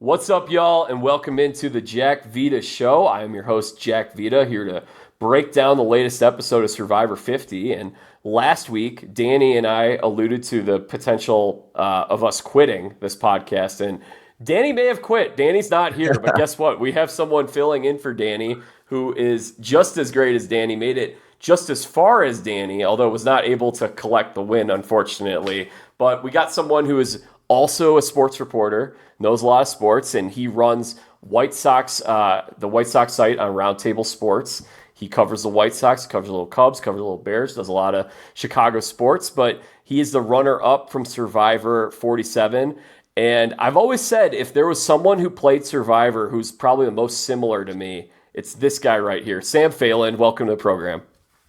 What's up, y'all, and welcome into the Jack Vita Show. I am your host, Jack Vita, here to break down the latest episode of Survivor 50. And last week, Danny and I alluded to the potential of us quitting this podcast. And Danny may have quit. Danny's not here, but guess what? We have someone filling in for Danny who is just as great as Danny, made it just as far as Danny, although was not able to collect the win, unfortunately. But we got someone who is also a sports reporter, knows a lot of sports, and he runs White Sox, the White Sox site on Roundtable Sports. He covers the White Sox, covers the little Cubs, covers the little Bears, does a lot of Chicago sports, but he is the runner-up from Survivor 47. And I've always said, if there was someone who played Survivor who's probably the most similar to me, it's this guy right here. Sam Phalen, welcome to the program.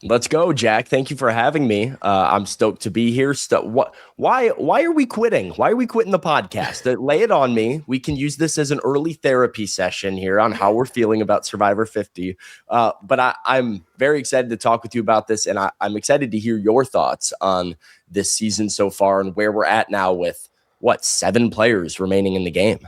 Let's go, Jack. Thank you for having me. I'm stoked to be here. Why are we quitting? Why are we quitting the podcast? Lay it on me. We can use this as an early therapy session here on how we're feeling about Survivor 50. But I'm very excited to talk with you about this, and I'm excited to hear your thoughts on this season so far and where we're at now with, 7 players remaining in the game.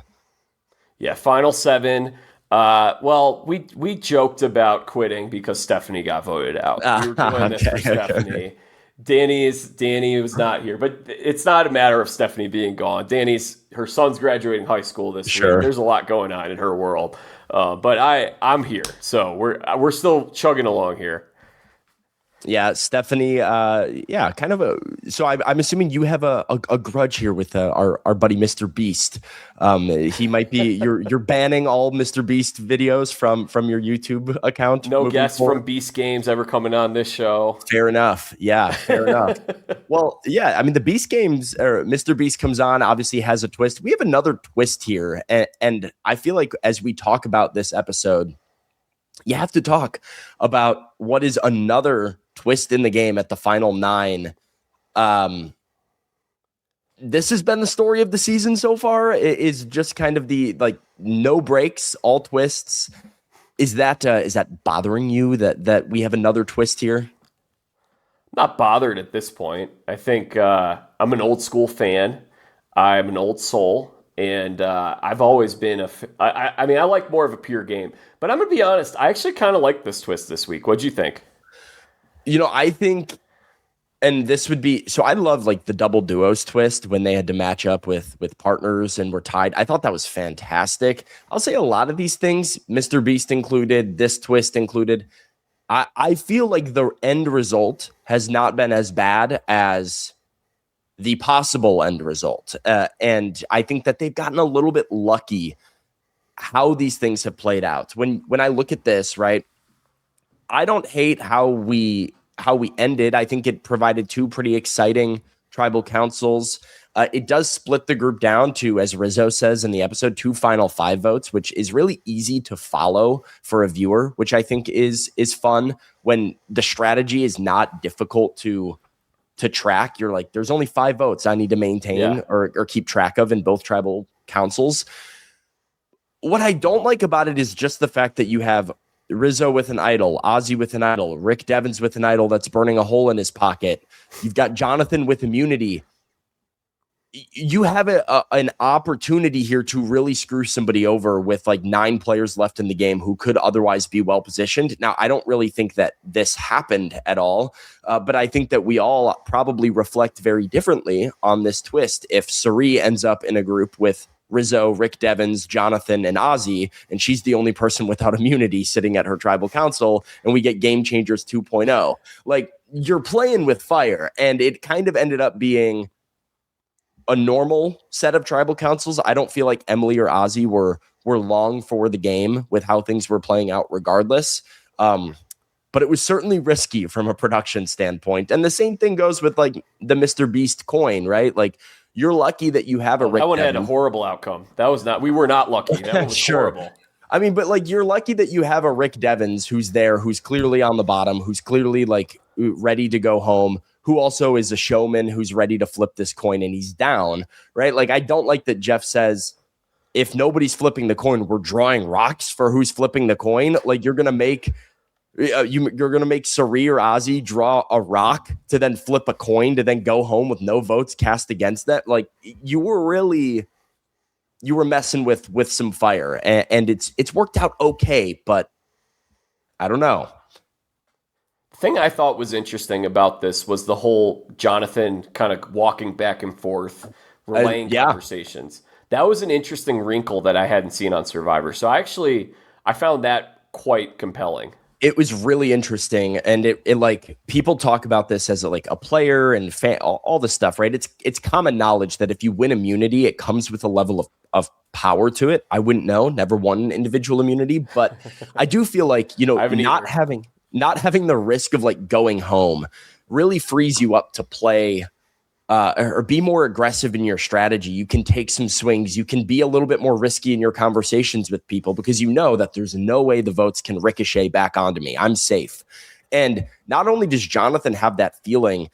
Yeah, final 7. Well, we joked about quitting because Stephanie got voted out. We were doing this for Stephanie. Danny was not here, but it's not a matter of Stephanie being gone. Her son's graduating high school this week. There's a lot going on in her world. But I'm here. So we're still chugging along here. Yeah, Stephanie. Kind of a. So I'm assuming you have a grudge here with our buddy Mr. Beast. He might be. You're banning all Mr. Beast videos from your YouTube account. No guests from Beast Games ever coming on this show. Fair enough. Yeah, fair enough. Well, yeah. I mean, the Beast Games or Mr. Beast comes on. Obviously, has a twist. We have another twist here, and I feel like as we talk about this episode, you have to talk about what is another twist in the game at the final 9. This has been the story of the season so far. It is just kind of the no breaks, all twists. Is that bothering you that we have another twist here? Not bothered at this point. I think I'm an old school fan. I'm an old soul. And I've always been I mean, I like more of a pure game. But I'm going to be honest, I actually kind of like this twist this week. What'd you think? I think, and this would be, so I love the double duos twist when they had to match up with partners and were tied. I thought that was fantastic. I'll say a lot of these things, Mr. Beast included, this twist included, I feel like the end result has not been as bad as the possible end result. And I think that they've gotten a little bit lucky how these things have played out. When I look at this, right, I don't hate how we ended. I think it provided 2 pretty exciting tribal councils. It does split the group down to, as Rizzo says in the episode, 2 final 5 votes, which is really easy to follow for a viewer, which I think is fun when the strategy is not difficult to track. You're like, there's only 5 votes I need to maintain or keep track of in both tribal councils. What I don't like about it is just the fact that you have Rizzo with an idol, Ozzy with an idol, Rick Devens with an idol that's burning a hole in his pocket. You've got Jonathan with immunity. You have an opportunity here to really screw somebody over with 9 players left in the game who could otherwise be well positioned. Now, I don't really think that this happened at all, but I think that we all probably reflect very differently on this twist. If Cirie ends up in a group with Rizzo, Rick Devens, Jonathan, and Ozzy, and she's the only person without immunity sitting at her tribal council, and we get Game Changers 2.0. You're playing with fire, and it kind of ended up being a normal set of tribal councils. I don't feel like Emily or Ozzy were long for the game with how things were playing out regardless. But it was certainly risky from a production standpoint. And the same thing goes with the Mr. Beast coin, right? You're lucky that you have a Rick That one Devens. had a horrible outcome. We were not lucky. That one was horrible. I mean, but you're lucky that you have a Rick Devens who's there, who's clearly on the bottom, who's clearly ready to go home, who also is a showman who's ready to flip this coin, and he's down, right? I don't like that Jeff says, if nobody's flipping the coin, we're drawing rocks for who's flipping the coin. You're going to make You're going to make Cirie or Ozzy draw a rock to then flip a coin to then go home with no votes cast against that. Like, you were really you were messing with some fire, and it's worked out okay, but I don't know. The thing I thought was interesting about this was the whole Jonathan kind of walking back and forth, relaying Yeah. conversations. That was an interesting wrinkle that I hadn't seen on Survivor. So I found that quite compelling. It was really interesting, and it like people talk about this as like a player and fan, all this stuff, right? It's common knowledge that if you win immunity, it comes with a level of power to it. I wouldn't know, never won individual immunity, but I do feel like, not having the risk of like going home really frees you up to play or be more aggressive in your strategy. You can take some swings. You can be a little bit more risky in your conversations with people because you know that there's no way the votes can ricochet back onto me. I'm safe. And not only does Jonathan have that feeling,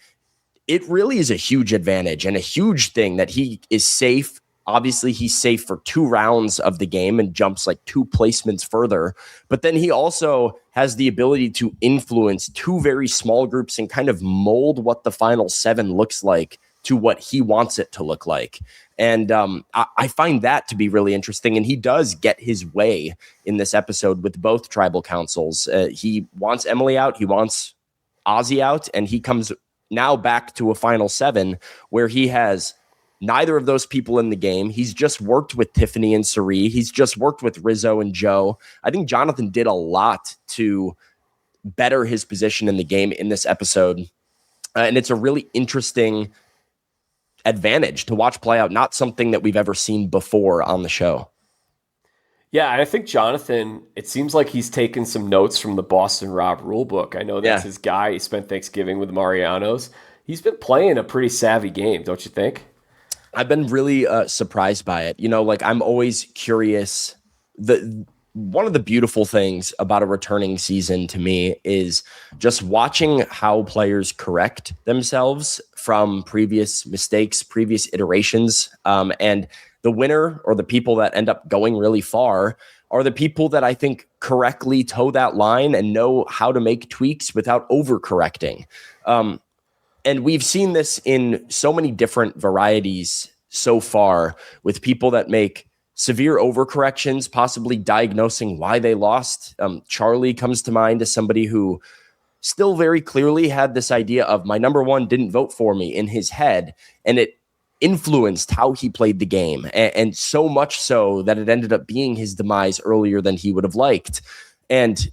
it really is a huge advantage and a huge thing that he is safe. Obviously, he's safe for 2 rounds of the game and jumps like 2 placements further. But then he also has the ability to influence 2 very small groups and kind of mold what the final 7 looks like to what he wants it to look like. And I find that to be really interesting. And he does get his way in this episode with both tribal councils. He wants Emily out. He wants Ozzy out. And he comes now back to a final 7 where he has neither of those people in the game. He's just worked with Tiffany and Cirie. He's just worked with Rizzo and Joe. I think Jonathan did a lot to better his position in the game in this episode. And it's a really interesting advantage to watch play out, not something that we've ever seen before on the show. Yeah, I think Jonathan, it seems like he's taken some notes from the Boston Rob rulebook. I know that's his guy. He spent Thanksgiving with Mariano's. He's been playing a pretty savvy game, don't you think? I've been really surprised by it. Like I'm always curious. One of the beautiful things about a returning season to me is just watching how players correct themselves from previous mistakes, previous iterations. And the winner or the people that end up going really far are the people that I think correctly toe that line and know how to make tweaks without overcorrecting. And we've seen this in so many different varieties so far with people that make severe overcorrections, possibly diagnosing why they lost. Charlie comes to mind as somebody who still very clearly had this idea of my number 1 didn't vote for me in his head, and it influenced how he played the game, and so much so that it ended up being his demise earlier than he would have liked. And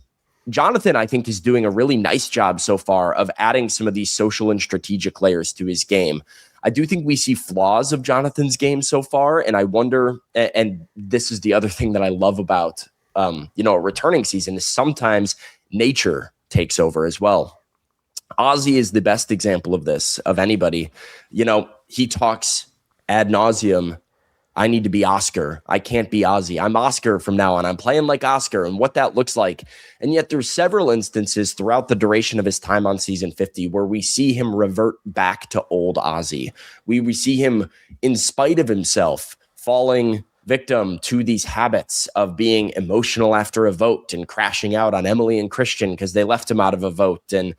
Jonathan, I think, is doing a really nice job so far of adding some of these social and strategic layers to his game. I do think we see flaws of Jonathan's game so far, and I wonder, and this is the other thing that I love about, a returning season, is sometimes nature takes over as well. Ozzy is the best example of this, of anybody. He talks ad nauseum, I need to be Oscar. I can't be Ozzy. I'm Oscar from now on. I'm playing like Oscar and what that looks like. And yet there's several instances throughout the duration of his time on season 50 where we see him revert back to old Ozzy. We see him, in spite of himself, falling victim to these habits of being emotional after a vote and crashing out on Emily and Christian because they left him out of a vote, and,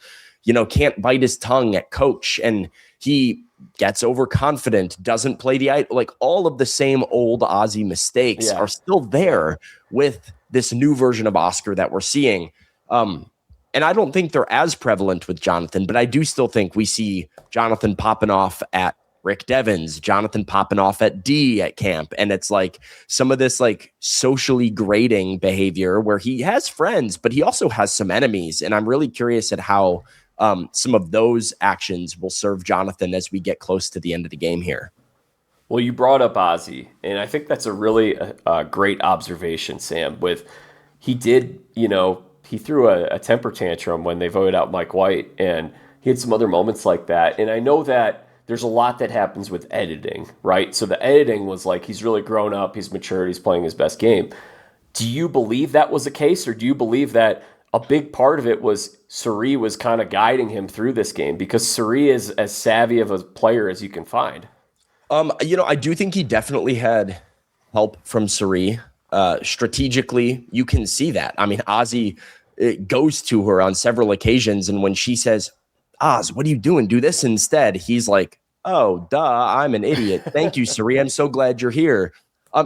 can't bite his tongue at coach. And he gets overconfident, doesn't play like all of the same old Ozzy mistakes are still there with this new version of Oscar that we're seeing. And I don't think they're as prevalent with Jonathan, but I do still think we see Jonathan popping off at Rick Devens, Jonathan popping off at D at camp. And it's like some of this like socially grading behavior where he has friends, but he also has some enemies. And I'm really curious at how some of those actions will serve Jonathan as we get close to the end of the game here. Well, you brought up Ozzy, and I think that's a really great observation, Sam. He threw a temper tantrum when they voted out Mike White, and he had some other moments like that. And I know that there's a lot that happens with editing, right? So the editing was like he's really grown up, he's matured, he's playing his best game. Do you believe that was the case, or do you believe that a big part of it was Cirie was kind of guiding him through this game, because Cirie is as savvy of a player as you can find? I do think he definitely had help from Cirie. Strategically, you can see that. I mean, Ozzy goes to her on several occasions, and when she says, Oz, what are you doing? Do this instead. He's like, oh, duh, I'm an idiot. Thank you, Cirie. I'm so glad you're here.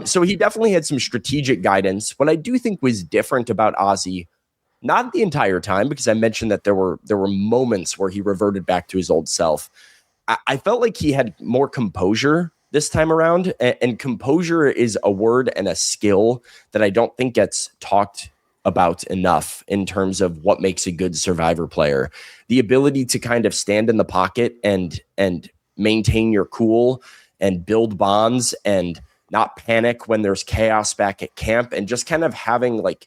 So he definitely had some strategic guidance. What I do think was different about Ozzy, not the entire time, because I mentioned that there were moments where he reverted back to his old self. I felt like he had more composure this time around, and composure is a word and a skill that I don't think gets talked about enough in terms of what makes a good Survivor player. The ability to kind of stand in the pocket and maintain your cool and build bonds and not panic when there's chaos back at camp, and just kind of having like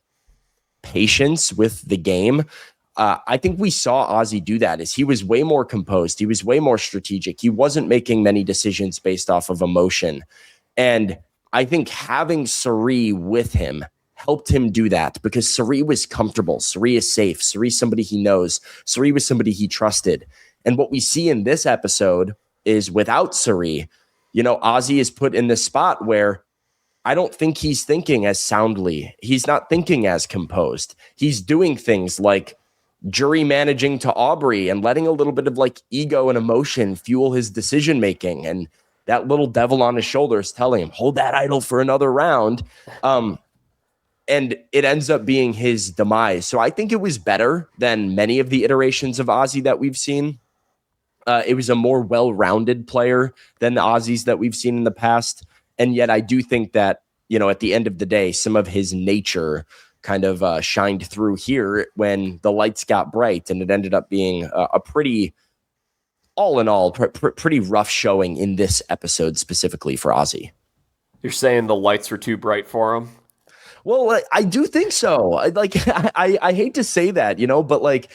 patience with the game. I think we saw Ozzy do that. Is he was way more composed. He was way more strategic. He wasn't making many decisions based off of emotion. And I think having Cirie with him helped him do that, because Cirie was comfortable. Cirie is safe. Cirie somebody he knows. Cirie was somebody he trusted. And what we see in this episode is without Cirie, Ozzy is put in this spot where I don't think he's thinking as soundly. He's not thinking as composed. He's doing things like jury managing to Aubrey and letting a little bit of like ego and emotion fuel his decision making. And that little devil on his shoulders telling him, hold that idol for another round. And it ends up being his demise. So I think it was better than many of the iterations of Ozzy that we've seen. It was a more well-rounded player than the Ozzies that we've seen in the past. And yet I do think that, at the end of the day, some of his nature kind of shined through here when the lights got bright, and it ended up being a pretty, all in all, pretty rough showing in this episode specifically for Ozzy. You're saying the lights were too bright for him? Well, I do think so. I hate to say that, but like,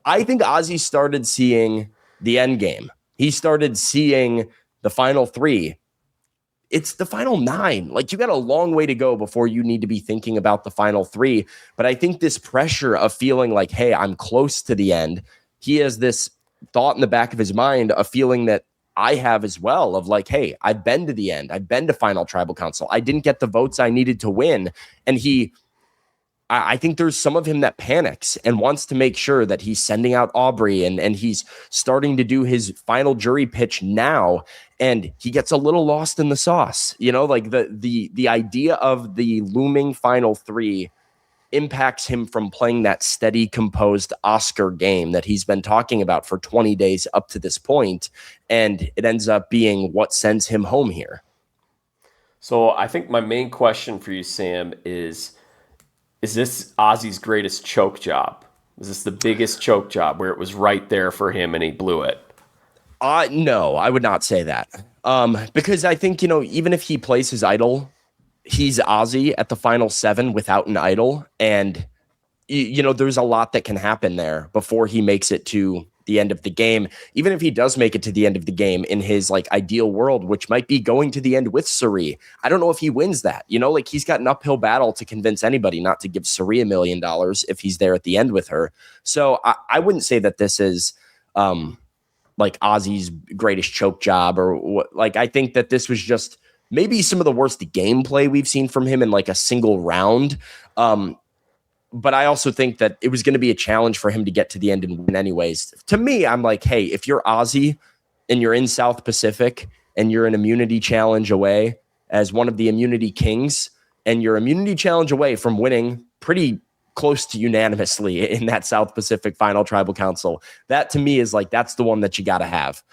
I think Ozzy started seeing the end game. He started seeing the final three. It's the final 9. Like, you got a long way to go before you need to be thinking about the final 3. But I think this pressure of feeling like, hey, I'm close to the end. He has this thought in the back of his mind, a feeling that I have as well, of like, hey, I've been to the end. I've been to final tribal council. I didn't get the votes I needed to win. And I think there's some of him that panics and wants to make sure that he's sending out Aubrey and he's starting to do his final jury pitch now. And he gets a little lost in the sauce, like the idea of the looming final 3 impacts him from playing that steady, composed Oscar game that he's been talking about for 20 days up to this point. And it ends up being what sends him home here. So I think my main question for you, Sam, is this Ozzy's greatest choke job? Is this the biggest choke job where it was right there for him and he blew it? No, I would not say that. Because I think, even if he plays his idol, he's Ozzy at the final 7 without an idol. And, there's a lot that can happen there before he makes it to the end of the game. Even if he does make it to the end of the game in his like ideal world, which might be going to the end with Cirie, I don't know if he wins that. Like, he's got an uphill battle to convince anybody not to give Cirie $1 million if he's there at the end with her. So I wouldn't say that this is like Ozzy's greatest choke job or what. Like, I think that this was just maybe some of the worst gameplay we've seen from him in like a single round. But I also think that it was going to be a challenge for him to get to the end and win anyways. To me, I'm like, hey, if you're Ozzy and you're in South Pacific and you're an immunity challenge away as one of the immunity kings, and you're immunity challenge away from winning pretty close to unanimously in that South Pacific final tribal council, that to me is like, that's the one that you got to have.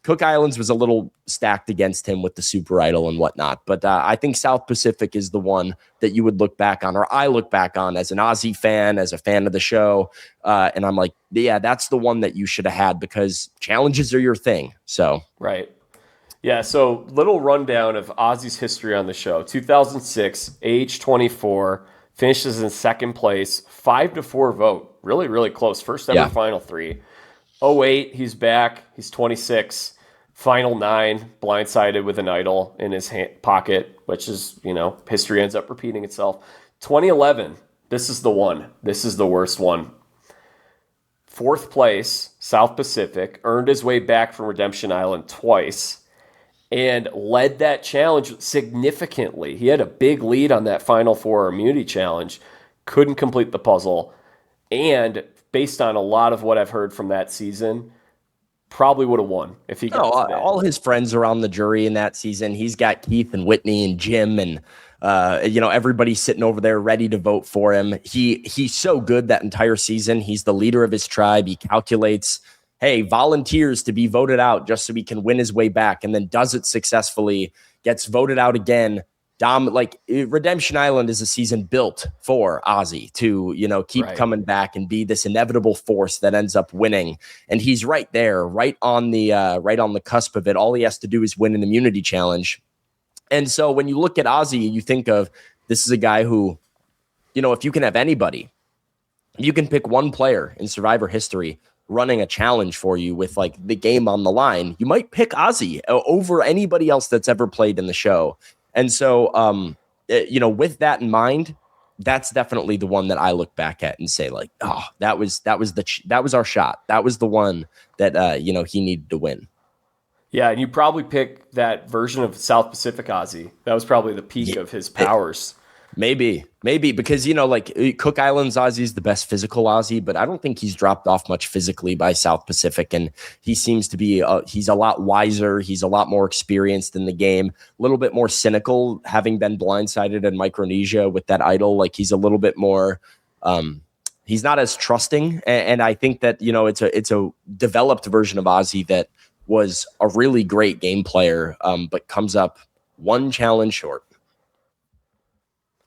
Cook Islands was a little stacked against him with the super idol and whatnot. But I think South Pacific is the one that you would look back on, or I look back on as an Ozzy fan, as a fan of the show. And I'm like, yeah, that's the one that you should have had, because challenges are your thing. So, right. Yeah. So little rundown of Ozzy's history on the show. 2006, age 24, finishes in second place, 5-4 vote. Really, really close. First ever final 3. 08, he's back. He's 26. Final 9, blindsided with an idol in his pocket, which is, history ends up repeating itself. 2011, this is the one. This is the worst one. 4th place, South Pacific, earned his way back from Redemption Island twice, and led that challenge significantly. He had a big lead on that Final 4 immunity challenge, couldn't complete the puzzle, and based on a lot of what I've heard from that season, probably would have won if he got No, to that. all his friends are on the jury in that season. He's got Keith and Whitney and Jim and everybody's sitting over there ready to vote for him. He's so good that entire season. He's the leader of his tribe. He calculates, hey, volunteers to be voted out just so he can win his way back, and then does it successfully, gets voted out again. Redemption Island is a season built for Ozzy to, keep coming back and be this inevitable force that ends up winning. And he's right there, right on the cusp of it. All he has to do is win an immunity challenge. And so when you look at Ozzy, you think of, this is a guy who, if you can have anybody, you can pick one player in Survivor history running a challenge for you with like the game on the line, you might pick Ozzy over anybody else that's ever played in the show. And so, with that in mind, that's definitely the one that I look back at and say, like, oh, that was our shot. That was the one that he needed to win. Yeah, and you probably pick that version of South Pacific Ozzy. That was probably the peak of his powers. Maybe because Cook Islands Ozzy is the best physical Ozzy, but I don't think he's dropped off much physically by South Pacific, and he seems to be he's a lot wiser, he's a lot more experienced in the game, a little bit more cynical, having been blindsided in Micronesia with that idol. Like, he's a little bit more he's not as trusting, and I think that it's a developed version of Ozzy that was a really great game player, but comes up one challenge short.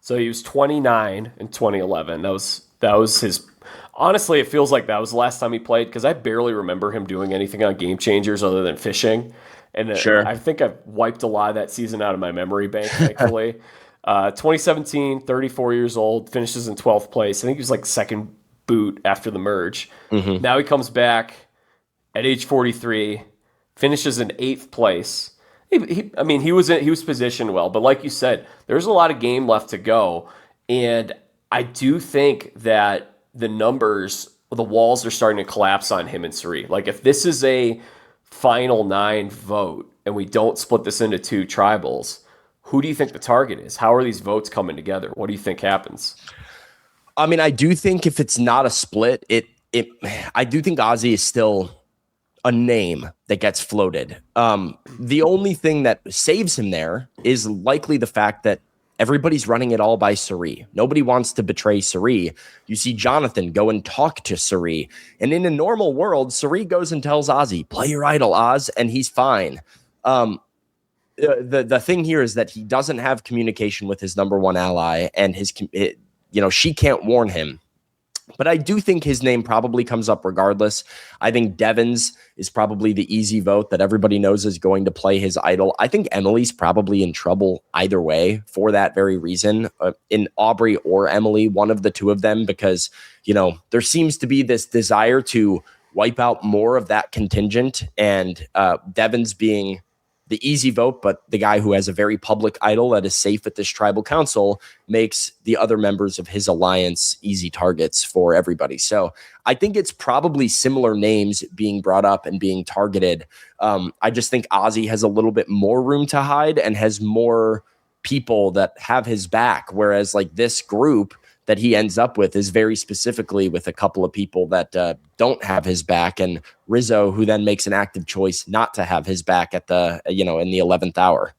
So he was 29 in 2011. That was his. Honestly, it feels like that was the last time he played, because I barely remember him doing anything on Game Changers other than fishing. And sure. I think I've wiped a lot of that season out of my memory bank, thankfully. 2017, 34 years old, finishes in 12th place. I think he was like second boot after the merge. Mm-hmm. Now he comes back at age 43, finishes in 8th place. He was positioned well, but like you said, there's a lot of game left to go, and I do think that the walls are starting to collapse on him and Cirie. Like, if this is a final 9 vote and we don't split this into 2 tribals, who do you think the target is? How are these votes coming together? What do you think happens? I mean, I do think if it's not a split, I do think Ozzy is still a name that gets floated. The only thing that saves him there is likely the fact that everybody's running it all by Cirie. Nobody wants to betray Cirie. You see Jonathan go and talk to Cirie. And in a normal world, Cirie goes and tells Ozzy, play your idol, Oz, and he's fine. The thing here is that he doesn't have communication with his number one ally, and she can't warn him. But I do think his name probably comes up regardless. I think Devens is probably the easy vote that everybody knows is going to play his idol. I think Emily's probably in trouble either way for that very reason, in Aubrey or Emily, one of the two of them, because, there seems to be this desire to wipe out more of that contingent, and Devens being the easy vote, but the guy who has a very public idol that is safe at this tribal council makes the other members of his alliance easy targets for everybody. So I think it's probably similar names being brought up and being targeted. I just think Ozzy has a little bit more room to hide and has more people that have his back, whereas like this group that he ends up with is very specifically with a couple of people that don't have his back, and Rizo, who then makes an active choice not to have his back at the in the 11th hour.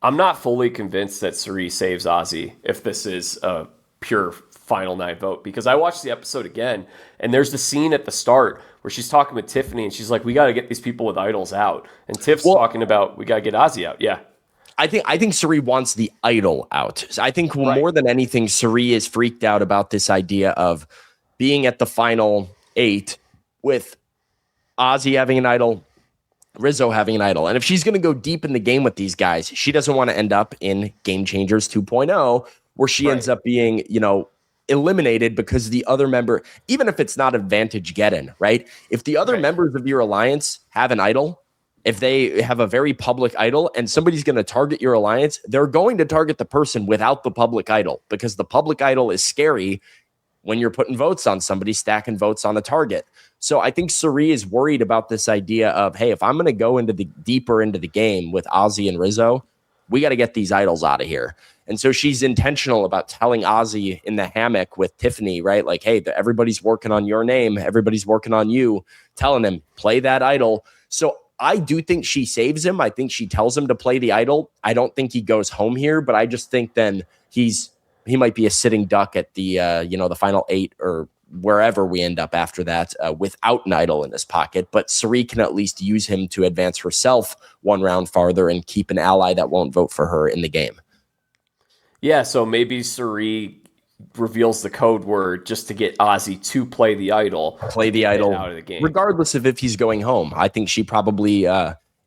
I'm not fully convinced that Cirie saves Ozzy if this is a pure final 9 vote, because I watched the episode again, and there's the scene at the start where she's talking with Tiffany, and she's like, "We got to get these people with idols out," and Tiff's talking about, "We got to get Ozzy out." Yeah. I think Cirie wants the idol out. So I think more than anything, Cirie is freaked out about this idea of being at the final 8 with Ozzy having an idol, Rizo having an idol. And if she's going to go deep in the game with these guys, she doesn't want to end up in Game Changers 2.0, where she ends up being, eliminated because the other member, even if it's not advantage get-in, right? If the other members of your alliance have an idol, if they have a very public idol and somebody's going to target your alliance, they're going to target the person without the public idol, because the public idol is scary when you're putting votes on somebody, stacking votes on a target. So I think Cirie is worried about this idea of, hey, if I'm going to go deeper into the game with Ozzy and Rizo, we got to get these idols out of here. And so she's intentional about telling Ozzy in the hammock with Tiffany, right? Like, hey, everybody's working on your name. Everybody's working on you, telling him, play that idol. So I do think she saves him. I think she tells him to play the idol. I don't think he goes home here, but I just think then he might be a sitting duck at the, the final 8 or wherever we end up after that without an idol in his pocket. But Cirie can at least use him to advance herself one round farther and keep an ally that won't vote for her in the game. Yeah, so maybe Cirie reveals the code word just to get Ozzy to play the idol. Out of the game. Regardless of if he's going home. I think she probably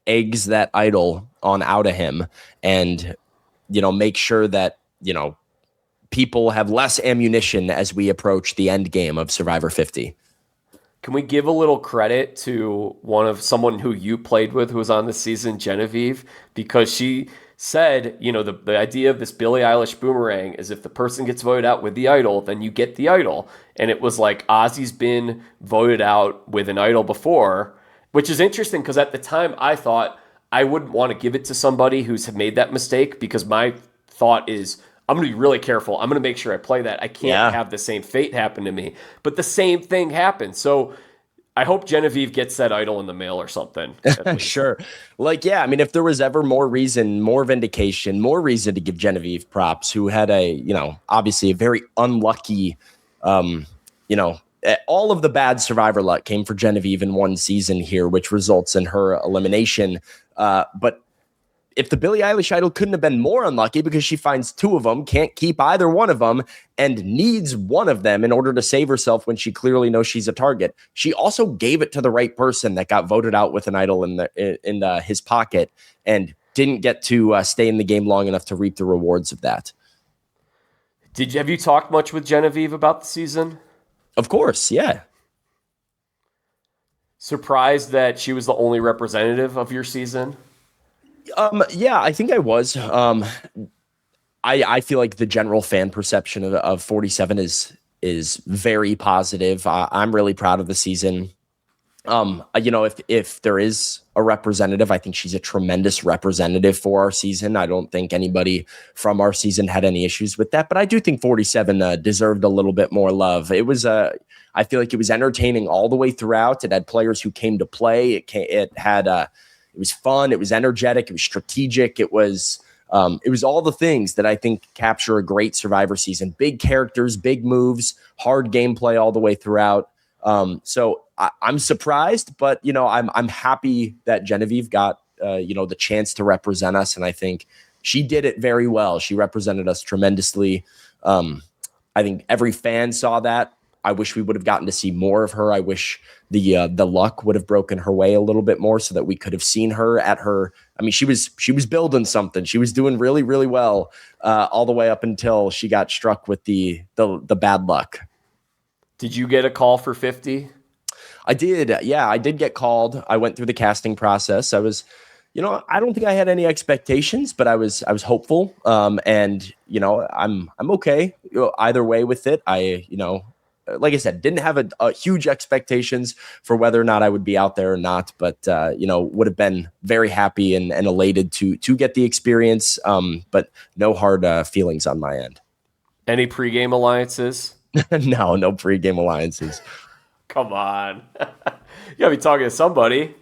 eggs that idol on out of him and, make sure that, people have less ammunition as we approach the end game of Survivor 50. Can we give a little credit to someone who you played with who was on the season, Genevieve? Because she said, the idea of this Billie Eilish boomerang is if the person gets voted out with the idol, then you get the idol. And it was like Ozzy's been voted out with an idol before, which is interesting because at the time I thought I wouldn't want to give it to somebody who's made that mistake because my thought is, I'm going to be really careful. I'm going to make sure I play that. I can't have the same fate happen to me. But the same thing happened. So I hope Genevieve gets that idol in the mail or something. Sure. If there was ever more reason, more vindication, more reason to give Genevieve props, who had obviously a very unlucky, all of the bad Survivor luck came for Genevieve in one season here, which results in her elimination. But if the Billie Eilish idol couldn't have been more unlucky because she finds 2 of them, can't keep either one of them, and needs one of them in order to save herself when she clearly knows she's a target. She also gave it to the right person that got voted out with an idol in his pocket and didn't get to stay in the game long enough to reap the rewards of that. Have you talked much with Genevieve about the season? Of course, yeah. Surprised that she was the only representative of your season? Yeah, I think I was. I feel like the general fan perception of 47 is very positive. I'm really proud of the season. If there is a representative, I think she's a tremendous representative for our season. I don't think anybody from our season had any issues with that, but I do think 47 deserved a little bit more love. It was I feel like it was entertaining all the way throughout. It had players who came to play. It was fun. It was energetic. It was strategic. It was all the things that I think capture a great Survivor season. Big characters, big moves, hard gameplay all the way throughout. So I'm surprised, but I'm happy that Genevieve got the chance to represent us, and I think she did it very well. She represented us tremendously. I think every fan saw that. I wish we would have gotten to see more of her. I wish the luck would have broken her way a little bit more so that we could have seen her at her. I mean, she was building something. She was doing really, really well all the way up until she got struck with the bad luck. Did you get a call for 50? I did. Yeah, I did get called. I went through the casting process. I was, I don't think I had any expectations, but I was hopeful. And I'm okay either way with it. Like I said, didn't have a huge expectations for whether or not I would be out there or not, but would have been very happy and elated to get the experience. But no hard feelings on my end. Any pregame alliances? No pregame alliances. Come on, you gotta be talking to somebody.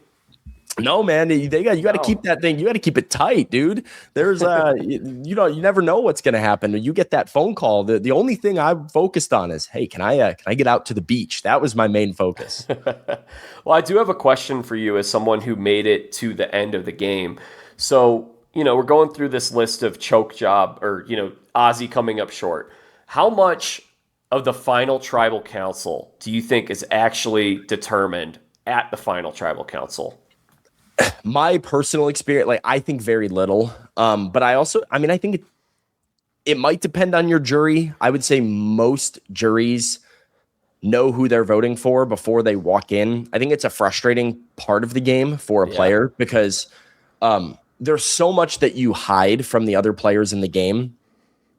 No, man, you got to keep that thing. You got to keep it tight, dude. There's you never know what's going to happen. You get that phone call. The only thing I'm focused on is, hey, can I get out to the beach? That was my main focus. Well, I do have a question for you as someone who made it to the end of the game. So, we're going through this list of choke job or, Ozzy coming up short. How much of the final tribal council do you think is actually determined at the final tribal council? My personal experience, I think very little. But I think it might depend on your jury. I would say most juries know who they're voting for before they walk in. I think it's a frustrating part of the game for a player because there's so much that you hide from the other players in the game.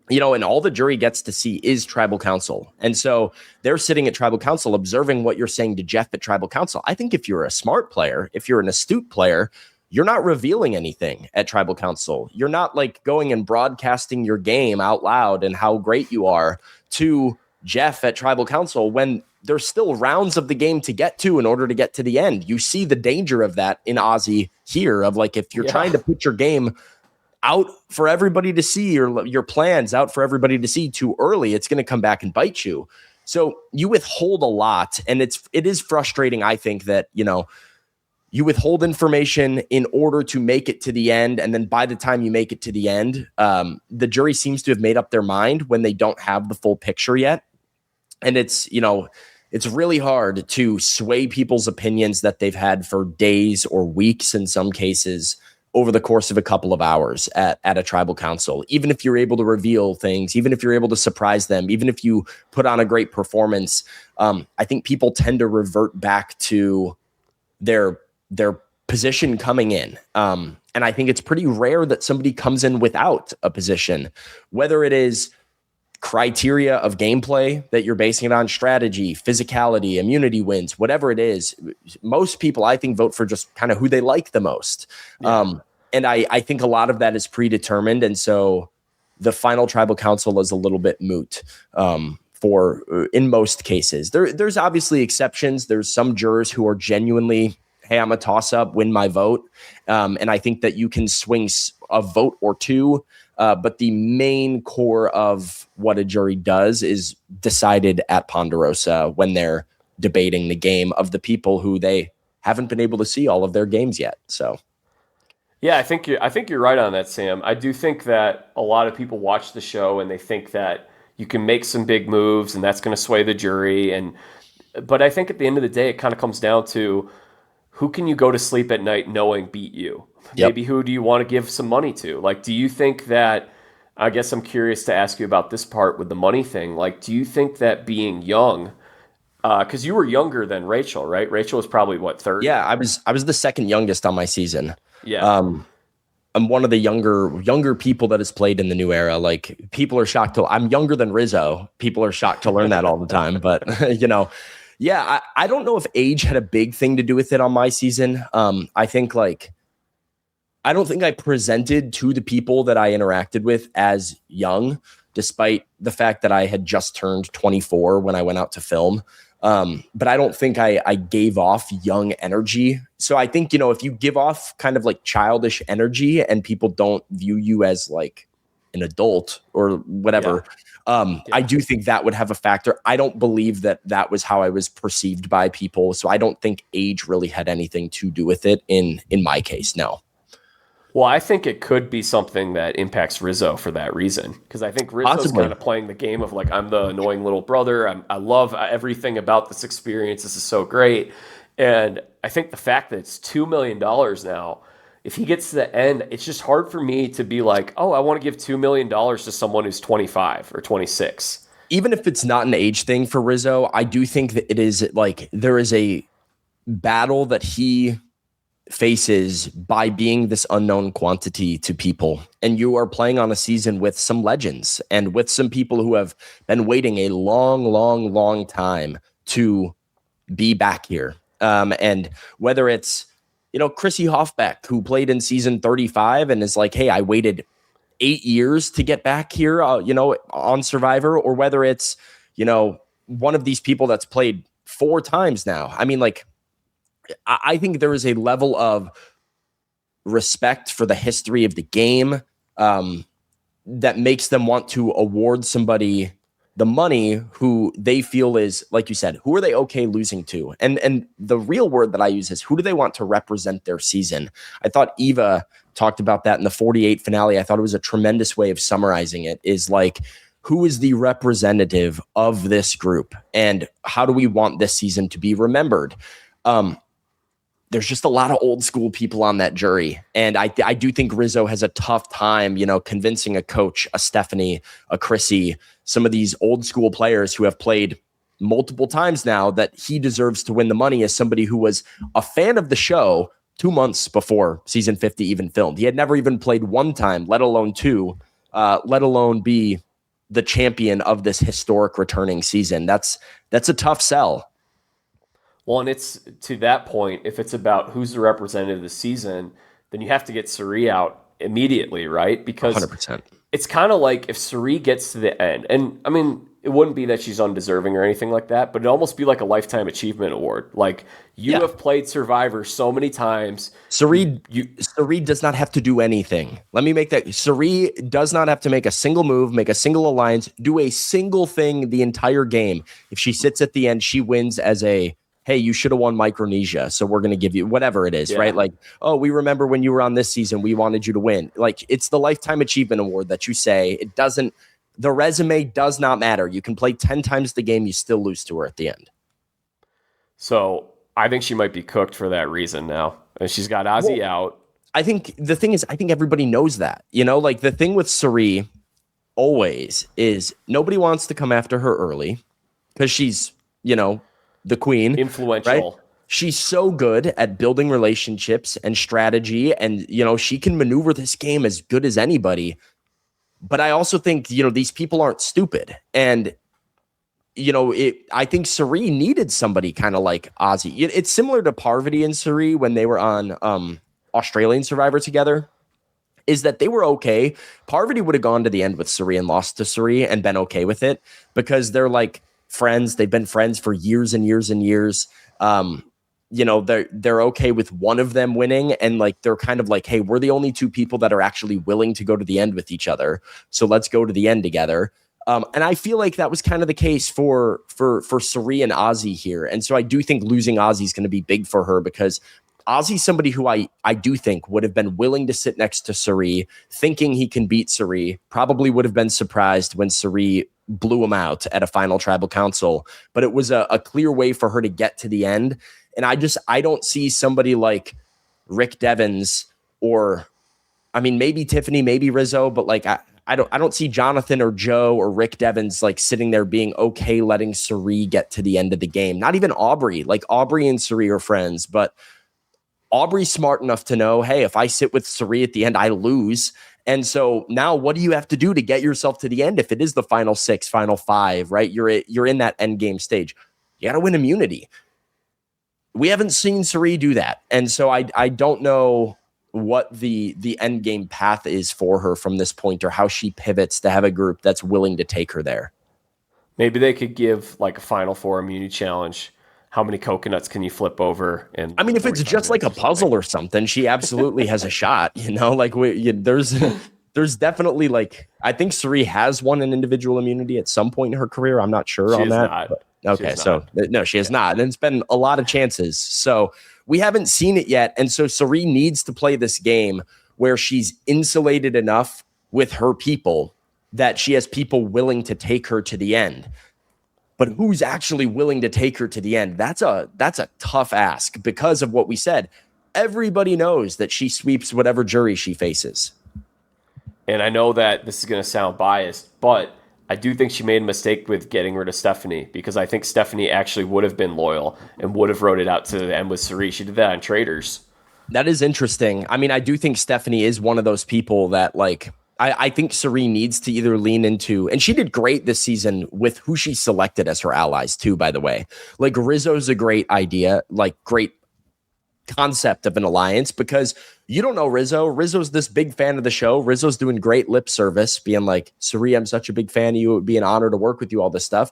And all the jury gets to see is tribal council. And so they're sitting at tribal council observing what you're saying to Jeff at tribal council. I think if you're a smart player, if you're an astute player, you're not revealing anything at tribal council. You're not like going and broadcasting your game out loud and how great you are to Jeff at tribal council when there's still rounds of the game to get to in order to get to the end. You see the danger of that in Ozzy here of like, if you're trying to put your game out for everybody to see, or your plans out for everybody to see too early, it's going to come back and bite you. So you withhold a lot. And it is frustrating. I think that, you withhold information in order to make it to the end. And then by the time you make it to the end, the jury seems to have made up their mind when they don't have the full picture yet. And it's really hard to sway people's opinions that they've had for days or weeks in some cases over the course of a couple of hours at a tribal council. Even if you're able to reveal things, even if you're able to surprise them, even if you put on a great performance, I think people tend to revert back to their position coming in. And I think it's pretty rare that somebody comes in without a position, whether it is criteria of gameplay that you're basing it on, strategy, physicality, immunity wins, whatever it is. Most people, I think, vote for just kind of who they like the most. Yeah. And I think a lot of that is predetermined. And so the final tribal council is a little bit moot in most cases. There's obviously exceptions. There's some jurors who are genuinely, hey, I'm a toss-up, win my vote. And I think that you can swing a vote or two, but the main core of what a jury does is decided at Ponderosa when they're debating the game of the people who they haven't been able to see all of their games yet. So, yeah, I think you're right on that, Sam. I do think that a lot of people watch the show and they think that you can make some big moves and that's going to sway the jury. But I think at the end of the day, it kind of comes down to, who can you go to sleep at night knowing beat you? Yep. Maybe who do you want to give some money to? Like, do you think that, I guess I'm curious to ask you about this part with the money thing. Like, do you think that being young, because you were younger than Rachel, right? Rachel was probably what, third? Yeah, I was the second youngest on my season. Yeah. I'm one of the younger people that has played in the new era. Like, people are shocked I'm younger than Rizzo. People are shocked to learn that all the time. But, yeah, I don't know if age had a big thing to do with it on my season. I think I don't think I presented to the people that I interacted with as young, despite the fact that I had just turned 24 when I went out to film. But I don't think I gave off young energy. So I think, if you give off kind of like childish energy and people don't view you as like an adult or whatever, I do think that would have a factor. I don't believe that was how I was perceived by people. So I don't think age really had anything to do with it in my case. No. Well, I think it could be something that impacts Rizzo for that reason. Because I think Rizzo's kind of playing the game of like, I'm the annoying little brother. I love everything about this experience. This is so great. And I think the fact that it's $2 million now, if he gets to the end, it's just hard for me to be like, oh, I want to give $2 million to someone who's 25 or 26. Even if it's not an age thing for Rizzo, I do think that it is like there is a battle that he faces by being this unknown quantity to people. And you are playing on a season with some legends and with some people who have been waiting a long, long, long time to be back here. And whether it's, Chrissy Hoffbeck, who played in season 35 and is like, hey, I waited 8 years to get back here, on Survivor, or whether it's, one of these people that's played 4 times now. I mean, like, I think there is a level of respect for the history of the game that makes them want to award somebody the money who they feel is, like you said, who are they okay losing to? And the real word that I use is, who do they want to represent their season? I thought Eva talked about that in the 48 finale. I thought it was a tremendous way of summarizing it, is like, who is the representative of this group and how do we want this season to be remembered? There's just a lot of old school people on that jury. And I do think Rizzo has a tough time, convincing a coach, a Stephanie, a Chrissy, some of these old school players who have played multiple times now, that he deserves to win the money as somebody who was a fan of the show 2 months before season 50 even filmed. He had never even played one time, let alone 2, let alone be the champion of this historic returning season. That's a tough sell. Well, and it's to that point, if it's about who's the representative of the season, then you have to get Cirie out immediately, right? Because 100%. it's kind of like if Cirie gets to the end, and I mean, it wouldn't be that she's undeserving or anything like that, but it'd almost be like a lifetime achievement award. Like, you have played Survivor so many times. Cirie does not have to do anything. Let me make that. Cirie does not have to make a single move, make a single alliance, do a single thing the entire game. If she sits at the end, she wins as a, hey, you should have won Micronesia, so we're going to give you whatever it is, right? Like, oh, we remember when you were on this season, we wanted you to win. Like, it's the lifetime achievement award that you say. It doesn't, the resume does not matter. You can play 10 times the game, you still lose to her at the end. So I think she might be cooked for that reason now. And she's got Ozzy out. I think the thing is, I think everybody knows that. You know, like, the thing with Cirie always is nobody wants to come after her early because she's, you know, the queen. Influential. Right? She's so good at building relationships and strategy, and, you know, she can maneuver this game as good as anybody. But I also think, you know, these people aren't stupid. And, you know, I think Cirie needed somebody kind of like Ozzy. It's similar to Parvati and Cirie when they were on Australian Survivor together, is that they were okay. Parvati would have gone to the end with Cirie and lost to Cirie and been okay with it because they're like friends. They've been friends for years and years and years. You know, they're okay with one of them winning, and like they're kind of like, hey, we're the only two people that are actually willing to go to the end with each other, so let's go to the end together. And I feel like that was kind of the case for Cirie and Ozzy here, and so I do think losing Ozzy is going to be big for her because Ozzy's somebody who I do think would have been willing to sit next to Cirie, thinking he can beat Cirie. Probably would have been surprised when Cirie blew him out at a final tribal council, but it was a clear way for her to get to the end. And I don't see somebody like Rick Devens, or, I mean, maybe Tiffany, maybe Rizzo, but like, I don't see Jonathan or Joe or Rick Devens like sitting there being okay letting Cirie get to the end of the game. Not even Aubrey. Like, Aubrey and Cirie are friends, but Aubrey's smart enough to know, hey, if I sit with Cirie at the end, I lose. And so now what do you have to do to get yourself to the end? If it is the final 6, final 5, right? You're in that end game stage. You got to win immunity. We haven't seen Cirie do that. And so I don't know what the end game path is for her from this point, or how she pivots to have a group that's willing to take her there. Maybe they could give like a Final Four immunity challenge. How many coconuts can you flip over? And I mean, if it's just like a puzzle or something, she absolutely has a shot. You know, like there's definitely, like, I think Cirie has won an individual immunity at some point in her career. I'm not sure on that. Okay, so no, she has not. And it's been a lot of chances. So we haven't seen it yet. And so Cirie needs to play this game where she's insulated enough with her people that she has people willing to take her to the end. But who's actually willing to take her to the end? That's a tough ask because of what we said. Everybody knows that she sweeps whatever jury she faces. And I know that this is going to sound biased, but I do think she made a mistake with getting rid of Stephanie, because I think Stephanie actually would have been loyal and would have rode it out to the end with Cirie. She did that on Traders. That is interesting. I mean, I do think Stephanie is one of those people that, like, I think Cirie needs to either lean into, and she did great this season with who she selected as her allies too, by the way. Like, Rizzo's a great idea, like great concept of an alliance, because you don't know Rizzo. Rizzo's this big fan of the show. Rizzo's doing great lip service, being like, Cirie, I'm such a big fan of you. It would be an honor to work with you, all this stuff.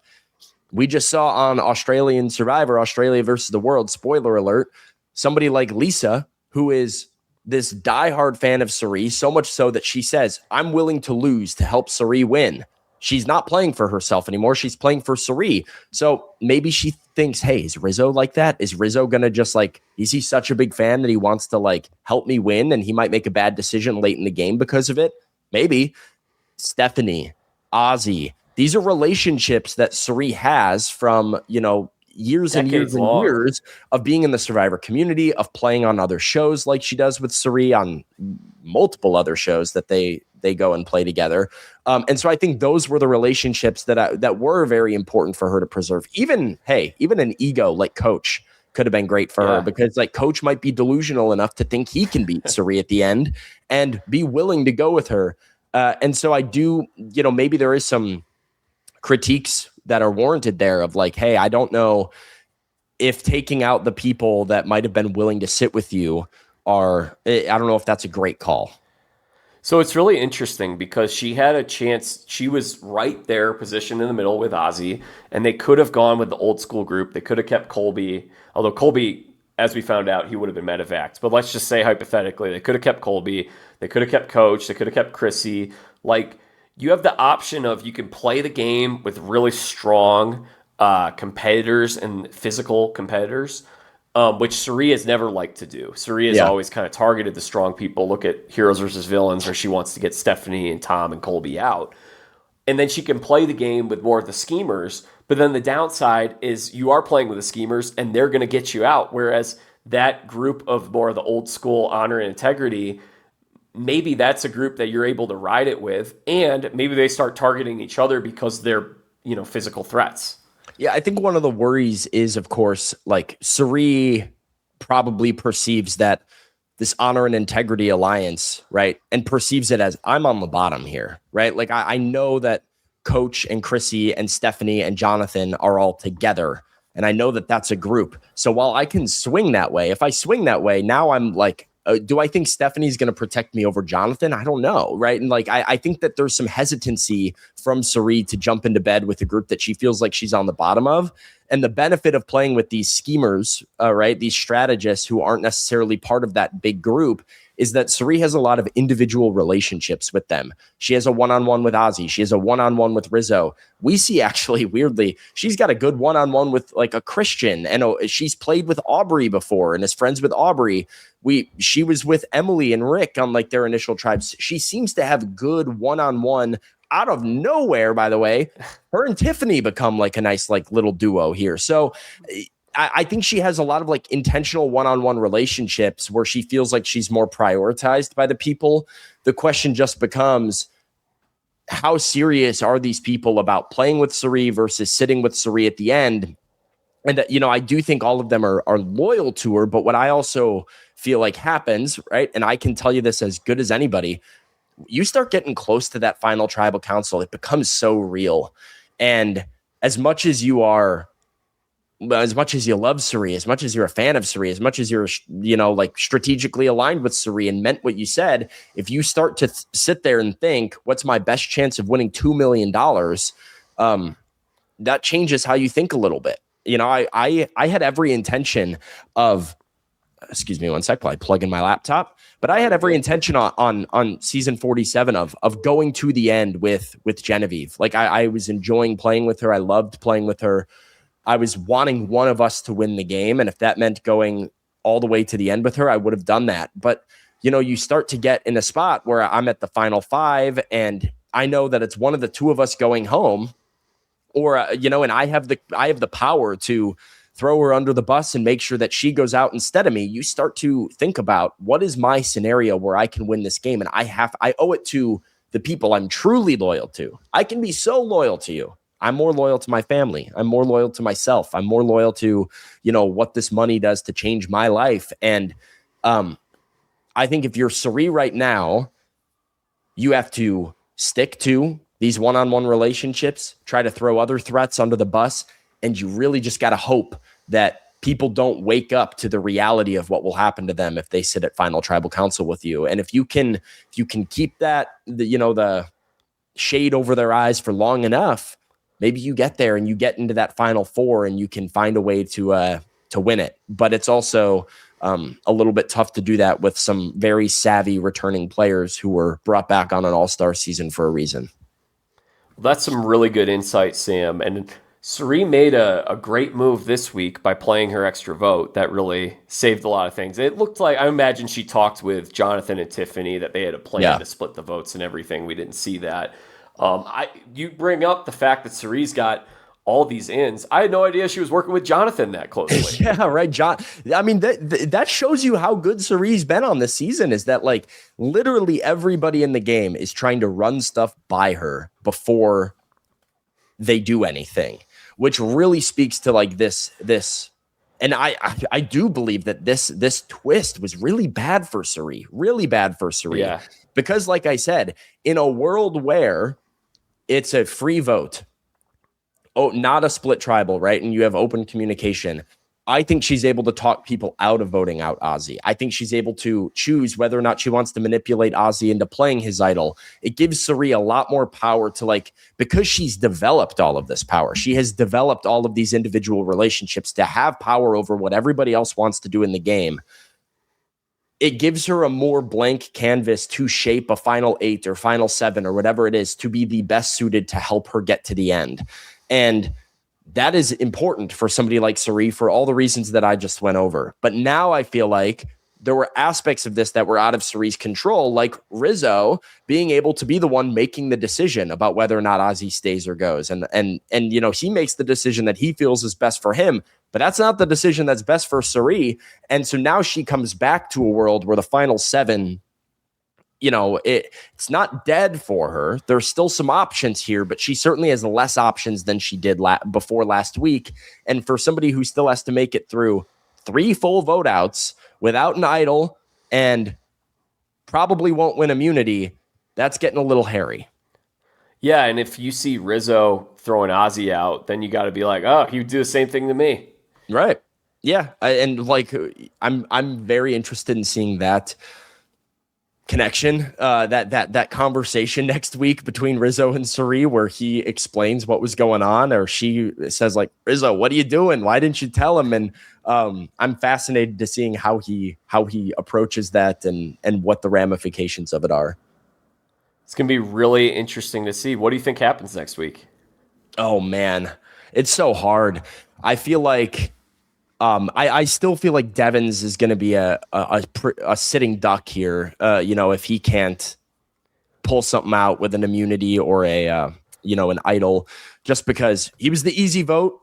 We just saw on Australian Survivor, Australia versus the world, spoiler alert, somebody like Lisa, who is this diehard fan of Cirie, so much so that she says, I'm willing to lose to help Cirie win. She's not playing for herself anymore. She's playing for Cirie. So maybe she thinks, hey, is Rizzo like that? Is Rizzo going to just like, is he such a big fan that he wants to like help me win, and he might make a bad decision late in the game because of it? Maybe. Stephanie, Ozzy, these are relationships that Cirie has from, you know, years and years and years of being in the Survivor community, of playing on other shows like she does with Cirie, on multiple other shows that they go and play together. And so I think those were the relationships that were very important for her to preserve. Even an ego like Coach could have been great for her, because like Coach might be delusional enough to think he can beat Cirie at the end and be willing to go with her. And so I do, you know, maybe there is some critiques that are warranted there of like, hey, I don't know if taking out the people that might have been willing to sit with you I don't know if that's a great call. So it's really interesting because she had a chance. She was right there, positioned in the middle with Ozzy, and they could have gone with the old school group. They could have kept Colby, although Colby, as we found out, he would have been medevaced. But let's just say hypothetically, they could have kept Colby. They could have kept Coach. They could have kept Chrissy. Like, you have the option of you can play the game with really strong competitors and physical competitors, which Cirie has never liked to do. Cirie has always kind of targeted the strong people. Look at Heroes versus Villains, where she wants to get Stephanie and Tom and Colby out. And then she can play the game with more of the schemers. But then the downside is you are playing with the schemers, and they're going to get you out. Whereas that group of more of the old school honor and integrity, maybe that's a group that you're able to ride it with. And maybe they start targeting each other because they're, physical threats. Yeah, I think one of the worries is, of course, like Cirie probably perceives that this honor and integrity alliance, right? And perceives it as I'm on the bottom here, right? Like I know that Coach and Chrissy and Stephanie and Jonathan are all together. And I know that that's a group. So while I can swing that way, if I swing that way, now I'm like, do I think Stephanie's going to protect me over Jonathan? I don't know, right? And like, I think that there's some hesitancy from Cirie to jump into bed with a group that she feels like she's on the bottom of. And the benefit of playing with these schemers, right, these strategists who aren't necessarily part of that big group, is that Cirie has a lot of individual relationships with them. She has a one-on-one with Ozzy. She has a one-on-one with Rizzo. We see, actually, weirdly, she's got a good one-on-one with like a Christian, and she's played with Aubrey before and is friends with Aubrey. She was with Emily and Rick on like their initial tribes. She seems to have good one-on-one. Out of nowhere, by the way, her and Tiffany become like a nice like little duo here. So I think she has a lot of like intentional one-on-one relationships where she feels like she's more prioritized by the people. The question just becomes, how serious are these people about playing with Cirie versus sitting with Cirie at the end? And, I do think all of them are loyal to her. But what I also feel like happens, right, and I can tell you this as good as anybody, you start getting close to that final tribal council, it becomes so real. And as much as you love Cirie, as much as you're a fan of Cirie, as much as you're, like strategically aligned with Cirie and meant what you said, if you start to sit there and think, what's my best chance of winning $2 million? That changes how you think a little bit. I had every intention of, excuse me one sec, while I plug in my laptop. But I had every intention on season 47 of going to the end with Genevieve. Like I was enjoying playing with her. I loved playing with her. I was wanting one of us to win the game. And if that meant going all the way to the end with her, I would have done that. But, you start to get in a spot where I'm at the final 5 and I know that it's one of the 2 of us going home, or, and I have the power to throw her under the bus and make sure that she goes out instead of me. You start to think about, what is my scenario where I can win this game? And I owe it to the people I'm truly loyal to. I can be so loyal to you. I'm more loyal to my family. I'm more loyal to myself. I'm more loyal to, what this money does to change my life. And I think if you're Cirie right now, you have to stick to these one-on-one relationships, try to throw other threats under the bus, and you really just got to hope that people don't wake up to the reality of what will happen to them if they sit at final tribal council with you. And if you can keep that, the shade over their eyes for long enough, maybe you get there and you get into that final 4 and you can find a way to win it. But it's also a little bit tough to do that with some very savvy returning players who were brought back on an all-star season for a reason. That's some really good insight, Sam. And Cirie made a great move this week by playing her extra vote. That really saved a lot of things. It looked like, I imagine she talked with Jonathan and Tiffany that they had a plan to split the votes and everything. We didn't see that. You bring up the fact that Cirie's got all these ins. I had no idea she was working with Jonathan that closely. Yeah, right. I mean, that shows you how good Cirie's been on this season, is that like literally everybody in the game is trying to run stuff by her before they do anything, which really speaks to like this. And I do believe that this twist was really bad for Cirie, Yeah. Because like I said, in a world where it's a free vote, not a split tribal, right? And you have open communication, I think she's able to talk people out of voting out Ozzy. I think she's able to choose whether or not she wants to manipulate Ozzy into playing his idol. It gives Cirie a lot more power to, like, because she's developed all of this power. She has developed all of these individual relationships to have power over what everybody else wants to do in the game. It gives her a more blank canvas to shape a final 8 or final 7 or whatever it is to be the best suited to help her get to the end. And that is important for somebody like Cirie for all the reasons that I just went over. But now I feel like there were aspects of this that were out of Cirie's control, like Rizo being able to be the one making the decision about whether or not Ozzy stays or goes. And you know, he makes the decision that he feels is best for him, but that's not the decision that's best for Cirie. And so now she comes back to a world where the final 7, you know, it's not dead for her. There's still some options here, but she certainly has less options than she did before last week. And for somebody who still has to make it through 3 full vote outs without an idol and probably won't win immunity, that's getting a little hairy. Yeah, and if you see Rizo throwing Ozzy out, then you got to be like, oh, he would do the same thing to me. Right. Yeah. And like, I'm very interested in seeing that connection, that conversation next week between Rizo and Cirie, where he explains what was going on, or she says like, Rizo, what are you doing? Why didn't you tell him? And I'm fascinated to seeing how he approaches that and what the ramifications of it are. It's going to be really interesting to see. What do you think happens next week? Oh man, it's so hard. I feel like I still feel like Devens is going to be a sitting duck here. You know, if he can't pull something out with an immunity or an idol, just because he was the easy vote.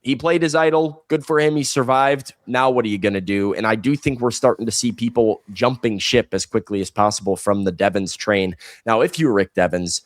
He played his idol. Good for him. He survived. Now what are you going to do? And I do think we're starting to see people jumping ship as quickly as possible from the Devens train. Now, if you're Rick Devens,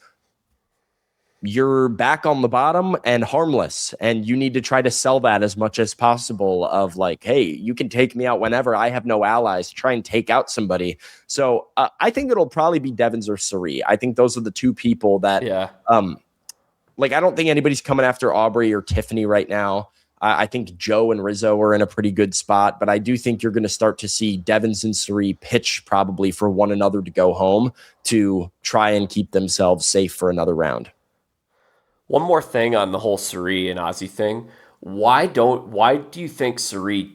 you're back on the bottom and harmless, and you need to try to sell that as much as possible of like, hey, you can take me out whenever. I have no allies. Try and take out somebody. So I think it'll probably be Devens or Cirie. I think those are the 2 people that, I don't think anybody's coming after Aubrey or Tiffany right now. I think Joe and Rizo are in a pretty good spot, but I do think you're going to start to see Devens and Cirie pitch probably for one another to go home to try and keep themselves safe for another round. One more thing on the whole Cirie and Ozzy thing. Why do you think Cirie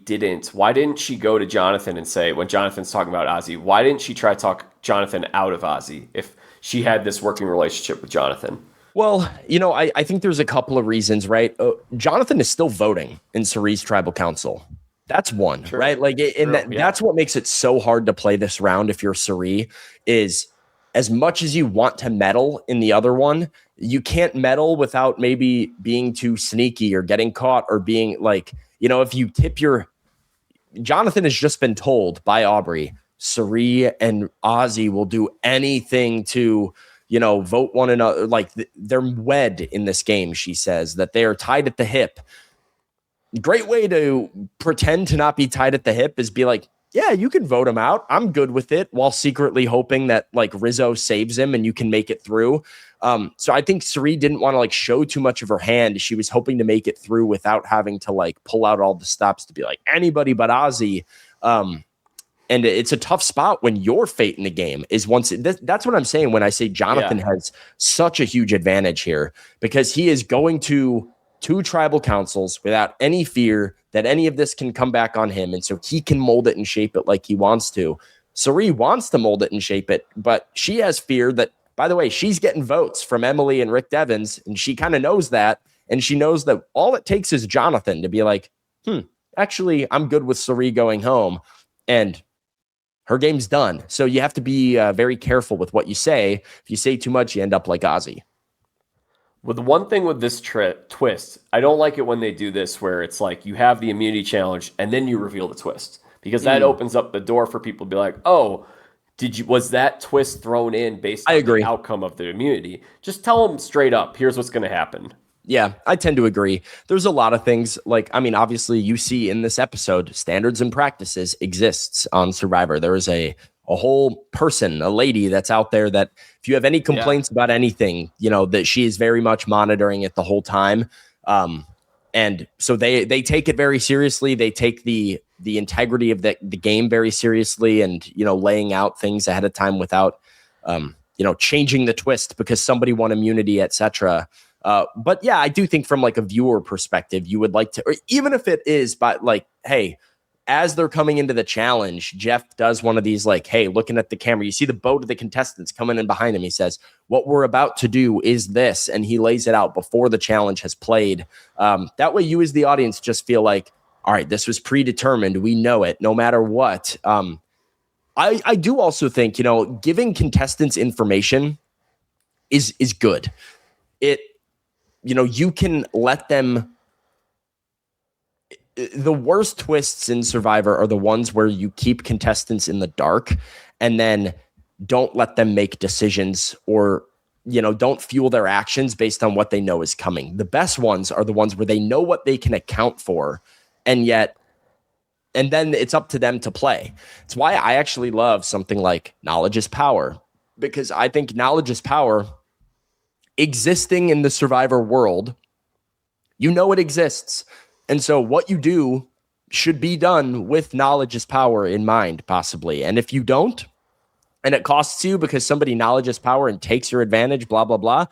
why didn't she go to Jonathan and say, when Jonathan's talking about Ozzy, why didn't she try to talk Jonathan out of Ozzy if she had this working relationship with Jonathan? Well, you know, I think there's a couple of reasons, right? Jonathan is still voting in Cirie's tribal council. That's one, sure. Right? Like, that's what makes it so hard to play this round if you're Cirie, is as much as you want to meddle in the other one, you can't meddle without maybe being too sneaky or getting caught or being like, you know, if you tip Jonathan has just been told by Aubrey, Cirie and Ozzy will do anything to, you know, vote one another. Like they're wed in this game. She says that they are tied at the hip. Great way to pretend to not be tied at the hip is be like, yeah, you can vote him out. I'm good with it, while secretly hoping that like Rizo saves him and you can make it through. So I think Cirie didn't want to like show too much of her hand. She was hoping to make it through without having to like pull out all the stops to be like anybody but Ozzy. And it's a tough spot when your fate in the game is that's what I'm saying when I say Jonathan has such a huge advantage here, because he is going to 2 tribal councils without any fear that any of this can come back on him. And so he can mold it and shape it like he wants to. Cirie wants to mold it and shape it, but she has fear that, by the way, she's getting votes from Emily and Rick Devens, and she kind of knows that. And she knows that all it takes is Jonathan to be like, actually, I'm good with Cirie going home. And her game's done. So you have to be very careful with what you say. If you say too much, you end up like Ozzy. Well, the one thing with this twist, I don't like it when they do this, where it's like you have the immunity challenge and then you reveal the twist, because that opens up the door for people to be like, oh, was that twist thrown in based on the outcome of the immunity? Just tell them straight up, here's what's going to happen. Yeah, I tend to agree. There's a lot of things like, I mean, obviously you see in this episode, standards and practices exists on Survivor. There is a whole person, a lady that's out there that if you have any complaints about anything, you know, that she is very much monitoring it the whole time. And so they take it very seriously. They take the integrity of the game very seriously, and laying out things ahead of time without changing the twist because somebody won immunity, etc. But yeah, I do think from like a viewer perspective, you would like to, or even if it is, but like, hey, as they're coming into the challenge, Jeff does one of these like, hey, looking at the camera, you see the boat of the contestants coming in behind him. He says, what we're about to do is this. And he lays it out before the challenge has played. That way you as the audience just feel like, all right, this was predetermined. We know it no matter what. I do also think, giving contestants information is good. You can let them. The worst twists in Survivor are the ones where you keep contestants in the dark and then don't let them make decisions or, don't fuel their actions based on what they know is coming. The best ones are the ones where they know what they can account for, and then it's up to them to play. It's why I actually love something like knowledge is power, because I think knowledge is power existing in the Survivor world. It exists. And so what you do should be done with knowledge is power in mind, possibly. And if you don't, and it costs you because somebody knowledge is power and takes your advantage, blah, blah, blah,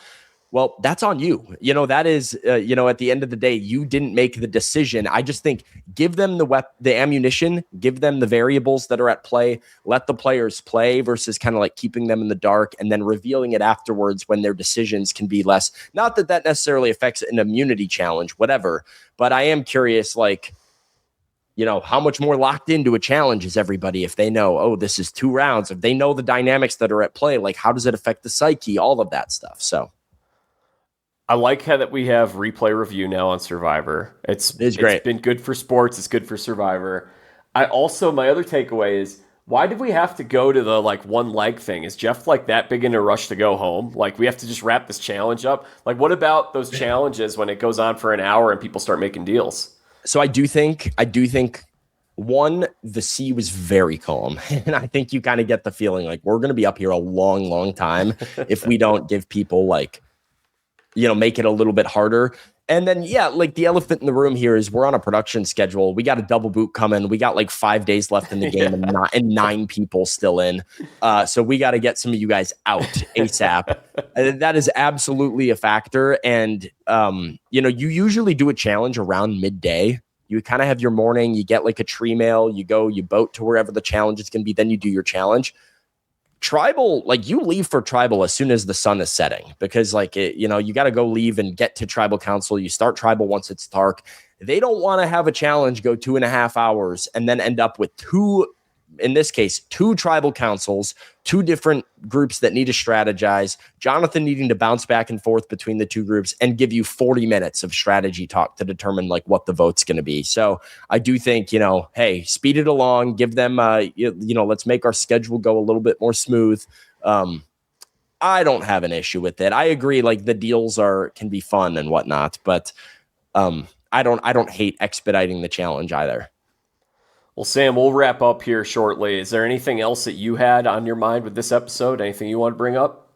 well, that's on you. That is, at the end of the day, you didn't make the decision. I just think give them the ammunition, give them the variables that are at play, let the players play versus kind of like keeping them in the dark and then revealing it afterwards when their decisions can be less. Not that that necessarily affects an immunity challenge, whatever. But I am curious, like, how much more locked into a challenge is everybody if they know, oh, this is 2 rounds, if they know the dynamics that are at play, like how does it affect the psyche, all of that stuff. So I like how that we have replay review now on Survivor. It's great. It's been good for sports. It's good for Survivor. My other takeaway is, why did we have to go to the like one leg thing? Is Jeff like that big in a rush to go home? Like we have to just wrap this challenge up? Like what about those challenges when it goes on for an hour and people start making deals? So I do think one, the sea was very calm. And I think you kind of get the feeling like we're going to be up here a long, long time if we don't give people like, make it a little bit harder. And then, yeah, like the elephant in the room here is we're on a production schedule. We got a double boot coming. We got like 5 days left in the game and 9 people still in. So we got to get some of you guys out ASAP. That is absolutely a factor. And, you usually do a challenge around midday. You kind of have your morning, you get like a tree mail, you go, you boat to wherever the challenge is going to be. Then you do your challenge. Tribal, like you leave for tribal as soon as the sun is setting, because like, you got to go leave and get to tribal council. You start tribal once it's dark. They don't want to have a challenge go 2.5 hours and then end up with in this case, 2 tribal councils, 2 different groups that need to strategize, Jonathan needing to bounce back and forth between the 2 groups and give you 40 minutes of strategy talk to determine like what the vote's going to be. So I do think, hey, speed it along, give them, let's make our schedule go a little bit more smooth. I don't have an issue with it. I agree. Like the deals can be fun and whatnot, but I don't hate expediting the challenge either. Well, Sam, we'll wrap up here shortly. Is there anything else that you had on your mind with this episode? Anything you want to bring up?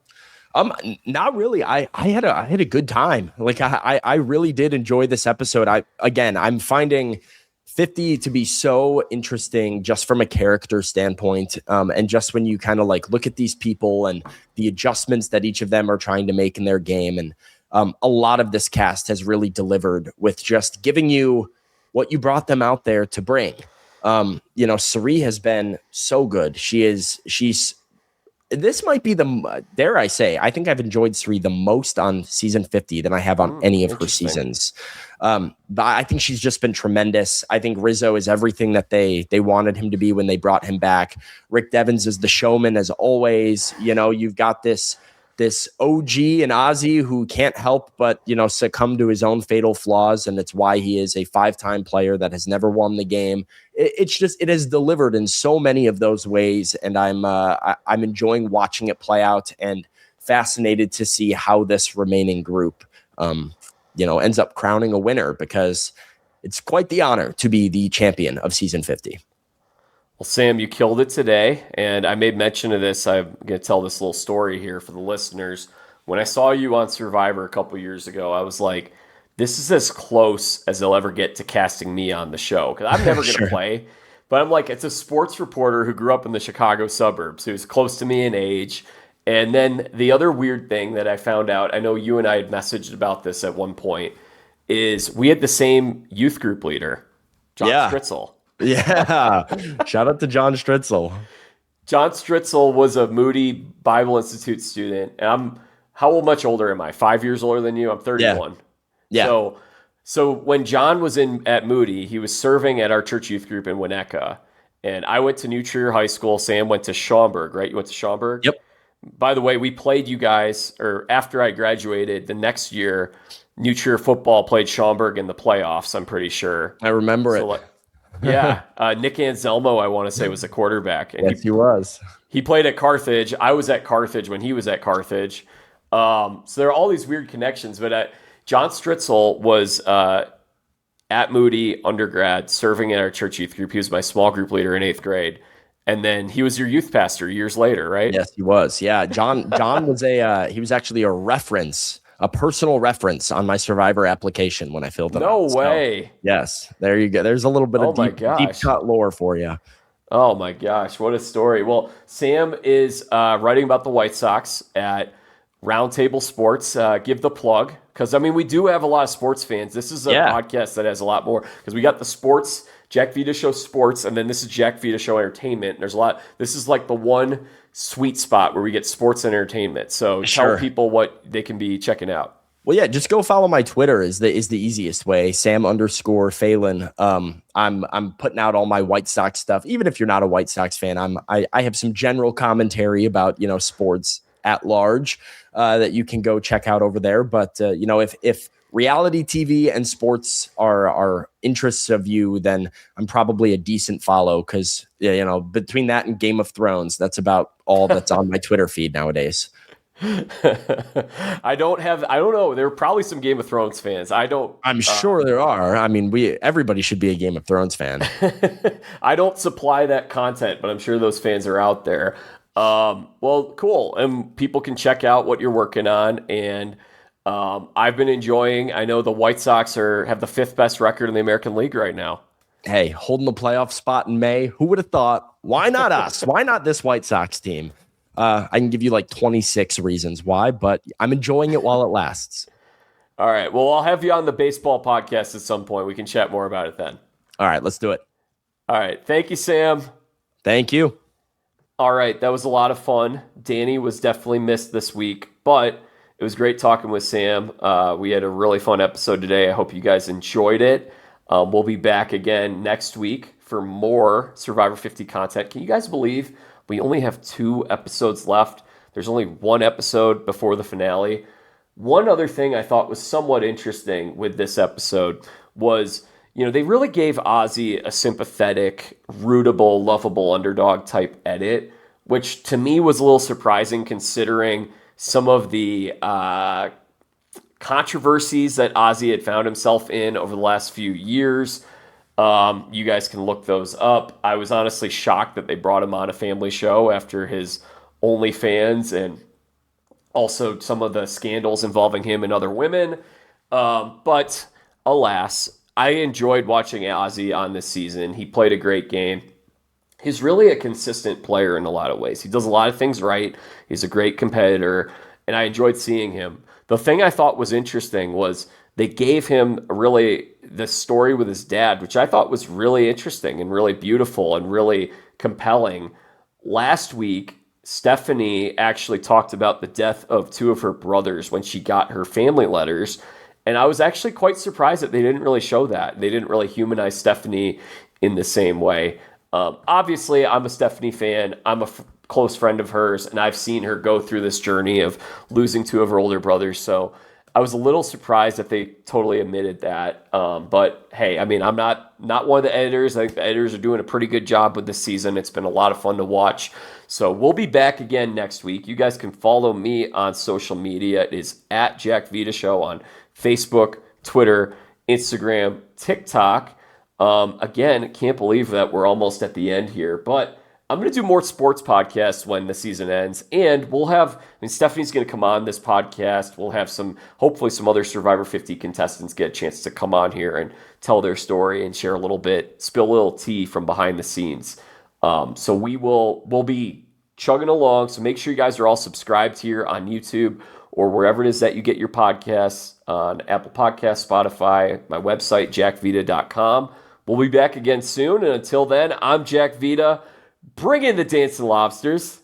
Not really. I had a good time. Like I really did enjoy this episode. I'm finding 50 to be so interesting just from a character standpoint. And just when you kind of like look at these people and the adjustments that each of them are trying to make in their game. And a lot of this cast has really delivered with just giving you what you brought them out there to bring. Cirie has been so good. This might be dare I say, I think I've enjoyed Cirie the most on season 50 than I have on any of her seasons. But I think she's just been tremendous. I think Rizo is everything that they wanted him to be when they brought him back. Rick Devens is the showman as always. You've got this OG and Ozzy who can't help but, succumb to his own fatal flaws. And it's why he is a 5-time player that has never won the game. It has delivered in so many of those ways. And I'm enjoying watching it play out and fascinated to see how this remaining group, ends up crowning a winner, because it's quite the honor to be the champion of season 50. Well, Sam, you killed it today, and I made mention of this. I'm going to tell this little story here for the listeners. When I saw you on Survivor a couple years ago, I was like, this is as close as they'll ever get to casting me on the show, because I'm never going to play. But I'm like, it's a sports reporter who grew up in the Chicago suburbs, who's close to me in age. And then the other weird thing that I found out, I know you and I had messaged about this at one point, is we had the same youth group leader, John Stritzel. Yeah. Shout out to John Stritzel. John Stritzel was a Moody Bible Institute student. And how much older am I? 5 years older than you? I'm 31. Yeah. So when John was at Moody, he was serving at our church youth group in Winnetka. And I went to New Trier High School. Sam went to Schaumburg, right? You went to Schaumburg? Yep. By the way, we played you guys, or after I graduated, the next year, New Trier football played Schaumburg in the playoffs, I'm pretty sure. I remember it. Nick Anselmo, I want to say, was a quarterback. And yes, he was. He played at Carthage. I was at Carthage when he was at Carthage. So there are all these weird connections. But John Stritzel was at Moody undergrad, serving in our church youth group. He was my small group leader in 8th grade. And then he was your youth pastor years later, right? Yes, he was. Yeah, John was he was actually a personal reference on my Survivor application when I filled it out. No way. So, yes, there you go. There's a little bit of deep cut lore for you. Oh my gosh, what a story. Well, Sam is writing about the White Sox at Roundtable Sports. Give the plug, because I mean, we do have a lot of sports fans. This is a podcast that has a lot more, because we got the sports, Jack Vita Show Sports, and then this is Jack Vita Show Entertainment. There's a lot. This is like the one sweet spot where we get sports and entertainment. So tell people what they can be checking out. Well, yeah, just go follow my Twitter is the easiest way. Sam_Phalen. I'm putting out all my White Sox stuff. Even if you're not a White Sox fan, I have some general commentary about sports at large that you can go check out over there. But if reality TV and sports are interests of you, then I'm probably a decent follow, because between that and Game of Thrones, that's about all that's on my Twitter feed nowadays. I don't know. There are probably some Game of Thrones fans. I'm sure there are. I mean, everybody should be a Game of Thrones fan. I don't supply that content, but I'm sure those fans are out there. Well, cool. And people can check out what you're working on. And I've been enjoying. I know the White Sox have the 5th best record in the American League right now. Hey, holding the playoff spot in May. Who would have thought? Why not us? Why not this White Sox team? I can give you like 26 reasons why, but I'm enjoying it while it lasts. All right. Well, I'll have you on the baseball podcast at some point. We can chat more about it then. All right, let's do it. All right. Thank you, Sam. Thank you. All right. That was a lot of fun. Danny was definitely missed this week, but it was great talking with Sam. We had a really fun episode today. I hope you guys enjoyed it. We'll be back again next week for more Survivor 50 content. Can you guys believe we only have 2 episodes left? There's only 1 episode before the finale. One other thing I thought was somewhat interesting with this episode was, they really gave Ozzy a sympathetic, rootable, lovable underdog type edit, which to me was a little surprising considering some of the controversies that Ozzy had found himself in over the last few years. You guys can look those up. I was honestly shocked that they brought him on a family show after his OnlyFans and also some of the scandals involving him and other women. But alas, I enjoyed watching Ozzy on this season. He played a great game. He's really a consistent player in a lot of ways. He does a lot of things right. He's a great competitor, and I enjoyed seeing him. The thing I thought was interesting was they gave him really the story with his dad, which I thought was really interesting and really beautiful and really compelling. Last week, Stephanie actually talked about the death of 2 of her brothers when she got her family letters, and I was actually quite surprised that they didn't really show that. They didn't really humanize Stephanie in the same way. Obviously, I'm a Stephanie fan. I'm a close friend of hers, and I've seen her go through this journey of losing 2 of her older brothers. So I was a little surprised that they totally omitted that. But hey, I mean, I'm not one of the editors. I think the editors are doing a pretty good job with this season. It's been a lot of fun to watch. So we'll be back again next week. You guys can follow me on social media. It is at Jack Vita Show on Facebook, Twitter, Instagram, TikTok. Again, can't believe that we're almost at the end here, but I'm going to do more sports podcasts when the season ends, and we'll have, I mean, Stephanie's going to come on this podcast. We'll have hopefully some other Survivor 50 contestants get a chance to come on here and tell their story and share a little bit, spill a little tea from behind the scenes. So we'll be chugging along. So make sure you guys are all subscribed here on YouTube or wherever it is that you get your podcasts, on Apple Podcasts, Spotify, my website, jackvita.com. We'll be back again soon. And until then, I'm Jack Vita. Bring in the dancing lobsters.